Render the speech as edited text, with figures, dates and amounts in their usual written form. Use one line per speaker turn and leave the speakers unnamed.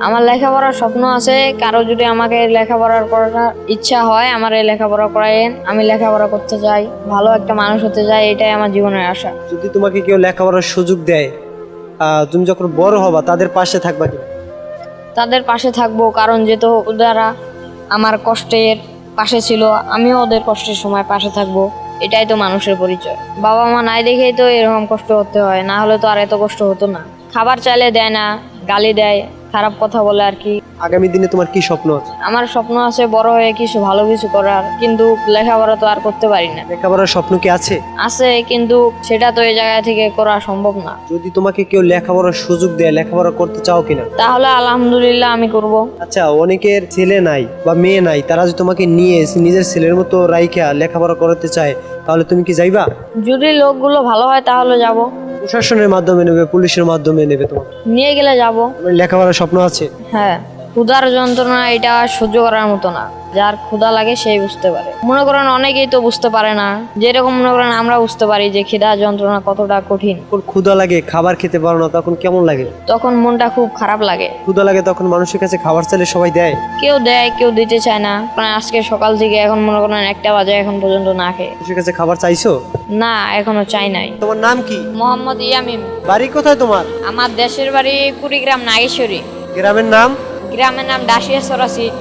আমার লেখাপড়ার স্বপ্ন আছে, কারো যদি আমাকে লেখাপড়া করার ইচ্ছা হয় আমার এই লেখাপড়া করায়েন। আমি লেখাপড়া করতে চাই, ভালো একটা মানুষ হতে চাই, এটাই আমার জীবনের আশা।
যদি তোমাকে কেউ লেখাপড়ার সুযোগ দেয়, তুমি যখন বড় হবা তাদের পাশে থাকবা কিনা?
তাদের পাশে থাকবো, কারণ যেহেতু ওরা আমার কষ্টের পাশে ছিল, আমিও ওদের কষ্টের সময় পাশে থাকবো। এটাই তো মানুষের পরিচয়। বাবা মা নাই দেখেই তো এরকম কষ্ট হতে হয়, না হলে তো আর এত কষ্ট হতো না। খাবার চাইলে দেয় না, গালি দেয়, খারাপ কথা বলে আর কি।
আগামী দিনে তোমার কি স্বপ্ন আছে?
আমার স্বপ্ন আছে বড় হয়ে কিছু ভালো কিছু করার, কিন্তু লেখাপড়া তো আর করতে পারি না।
লেখাপড়ার স্বপ্ন কি আছে?
আছে, কিন্তু সেটা তো এই জায়গা থেকে করা সম্ভব না।
যদি তোমাকে কেউ লেখাপড়ার সুযোগ দেয়, লেখাপড়া করতে চাও কিনা?
তাহলে আলহামদুলিল্লাহ আমি করব।
আচ্ছা, অনেকের ছেলে নাই বা মেয়ে নাই, তারা যদি তোমাকে নিয়ে নিজের ছেলের মতো রাইখা লেখাপড়া করতে চায়, তাহলে তুমি কি যাইবা?
যদি লোকগুলো ভালো হয় তাহলে যাব।
প্রশাসনের মাধ্যমে নেবে, পুলিশের মাধ্যমে নেবে তোমাকে?
নিয়ে গেলে যাব।
তোমার লেখাপড়ার স্বপ্ন আছে?
হ্যাঁ, ক্ষুধার যন্ত্রণা এটা সহ্য করার মতো না। যার ক্ষুধা লাগে সেই বুঝতে পারে। মনে করেন অনেকেই তো বুঝতে পারে না, যেরকম মনে করেন আমরা বুঝতে পারি যে খিদা যন্ত্রণা কতটা কঠিন।
যখন ক্ষুধা লাগে, খাবার খেতে পারো না, তখন কেমন লাগে?
তখন মনটা খুব খারাপ লাগে।
ক্ষুধা লাগে তখন মানুষের কাছে খাবার চাইলে সবাই দেয়?
কেউ দেয়, কেউ দিতে চায় না। মানে আজকে সকাল থেকে এখন মনে করেন 1টা বাজে, এখন পর্যন্ত না খেয়ে।
মানুষের কাছে খাবার চাইছো?
না, এখনো চাই নাই।
তোমার নাম কি?
মোহাম্মদ ইয়ামিন।
বাড়ি কোথায় তোমার?
আমার দেশের বাড়ি কুড়িগ্রাম নাগেশ্বরী।
গ্রামের নাম?
গ্রামের নাম ডাসিয়াছড়া সিট।